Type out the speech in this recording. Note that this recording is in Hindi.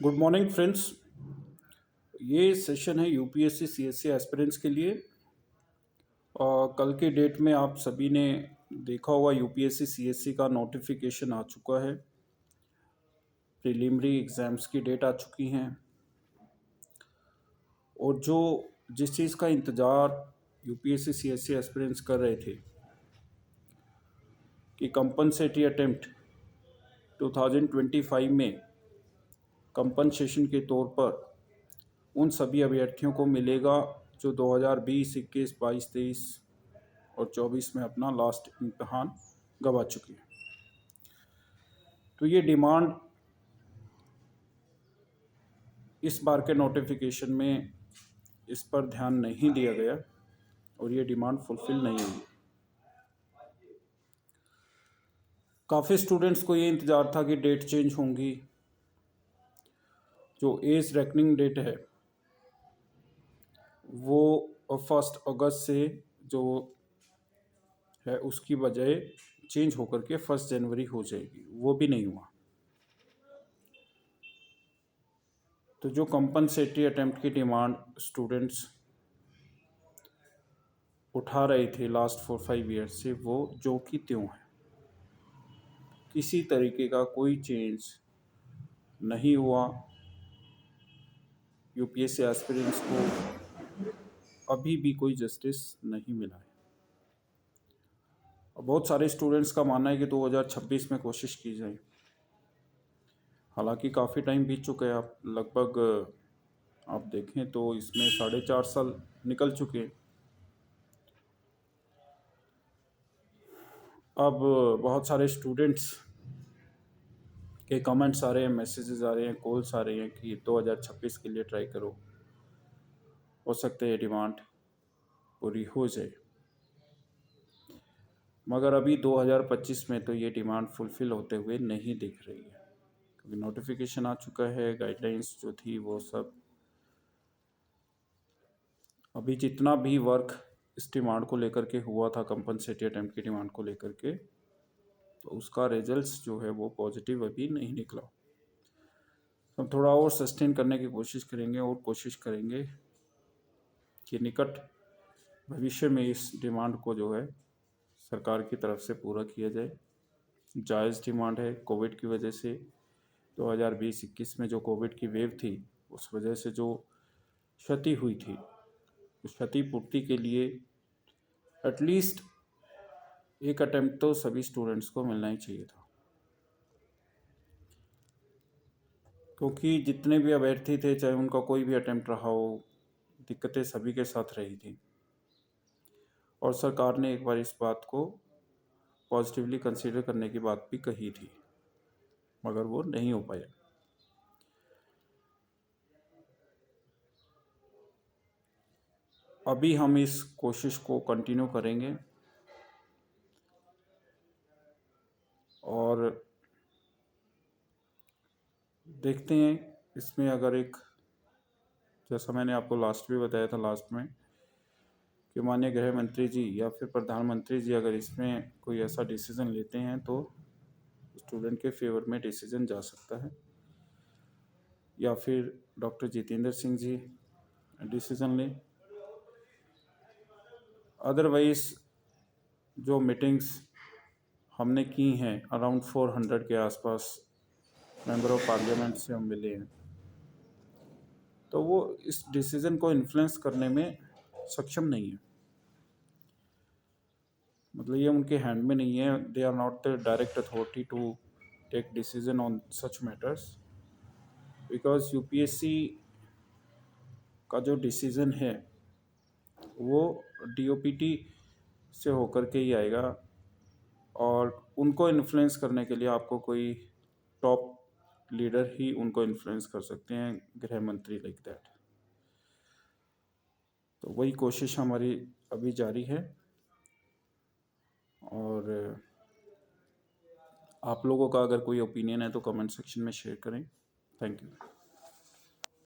Good morning friends. ये सेशन है यूपीएससी सीएससी एस्पिरेंट्स के लिए। और कल के डेट में आप सभी ने देखा होगा यूपीएससी सीएससी का नोटिफिकेशन आ चुका है। प्रीलिमिनरी एग्ज़ाम्स की डेट आ चुकी हैं और जिस चीज़ का इंतज़ार यूपीएससी सीएससी एस्पिरेंट्स कर रहे थे कि कंपनसेटरी अटेम्प्ट 2025 में कंपनसेशन के तौर पर उन सभी अभ्यर्थियों को मिलेगा जो 2020, 21, 22, 23 और 24 में अपना लास्ट इम्तहान गंवा चुके हैं। तो ये डिमांड इस बार के नोटिफिकेशन में इस पर ध्यान नहीं दिया गया और ये डिमांड फुलफ़िल नहीं हुई। काफ़ी स्टूडेंट्स को ये इंतज़ार था कि डेट चेंज होंगी। जो एज रेकनिंग डेट है वो 1 अगस्त से जो है उसकी बजाय चेंज होकर के 1 जनवरी हो जाएगी, वो भी नहीं हुआ। तो जो कंपनसेटरी अटेम्प्ट की डिमांड स्टूडेंट्स उठा रहे थे लास्ट 4-5 ईयर्स से, वो जो कि त्यों है। किसी तरीके का कोई चेंज नहीं हुआ। यूपीएससी एस्पिरेंट्स को अभी भी कोई जस्टिस नहीं मिला है। और बहुत सारे स्टूडेंट्स का मानना है कि 2026 में कोशिश की जाए। हालांकि काफ़ी टाइम बीत चुका है। आप लगभग आप देखें तो इसमें 4.5 साल निकल चुके हैं। अब बहुत सारे स्टूडेंट्स के कमेंट्स आ रहे हैं, मैसेजेस आ रहे हैं, कॉल्स आ रहे हैं कि 2026 के लिए ट्राई करो, हो सकता है ये डिमांड पूरी हो जाए। मगर अभी 2025 में तो ये डिमांड फुलफ़िल होते हुए नहीं दिख रही है, क्योंकि नोटिफिकेशन आ चुका है। गाइडलाइंस जो थी वो सब, अभी जितना भी वर्क इस डिमांड को लेकर के हुआ था, कंपनसेटरी अटेम्प्ट की डिमांड को लेकर के, तो उसका रिजल्ट्स जो है वो पॉजिटिव अभी नहीं निकला। हम थोड़ा और सस्टेन करने की कोशिश करेंगे और कोशिश करेंगे कि निकट भविष्य में इस डिमांड को जो है सरकार की तरफ से पूरा किया जाए। जायज़ डिमांड है। कोविड की वजह से 2020-21 में जो कोविड की वेव थी, उस वजह से जो क्षति हुई थी, उस क्षति पूर्ति के लिए एटलीस्ट एक अटेम्प्ट तो सभी स्टूडेंट्स को मिलना ही चाहिए था, क्योंकि जितने भी अभ्यर्थी थे, चाहे उनका कोई भी अटेम्प्ट रहा हो, दिक्कतें सभी के साथ रही थी। और सरकार ने एक बार इस बात को पॉजिटिवली कंसीडर करने की बात भी कही थी, मगर वो नहीं हो पाया। अभी हम इस कोशिश को कंटिन्यू करेंगे और देखते हैं इसमें अगर एक, जैसा मैंने आपको लास्ट में बताया था लास्ट में, कि माननीय गृह मंत्री जी या फिर प्रधानमंत्री जी अगर इसमें कोई ऐसा डिसीज़न लेते हैं तो स्टूडेंट के फेवर में डिसीज़न जा सकता है, या फिर डॉक्टर जितेंद्र सिंह जी डिसीज़न लें। अदरवाइज़ जो मीटिंग्स हमने की हैं, अराउंड 400 के आसपास मेंबर ऑफ पार्लियामेंट से हम मिले हैं, तो वो इस डिसीज़न को इन्फ्लुएंस करने में सक्षम नहीं है। मतलब ये उनके हैंड में नहीं है। They are not the direct authority to take decision on such matters, because UPSC का जो डिसीज़न है वो डीओपीटी से होकर के ही आएगा, और उनको इन्फ्लुएंस करने के लिए आपको कोई टॉप लीडर ही उनको इन्फ्लुएंस कर सकते हैं, गृह मंत्री लाइक दैट। तो वही कोशिश हमारी अभी जारी है और आप लोगों का अगर कोई ओपिनियन है तो कमेंट सेक्शन में शेयर करें। Thank you.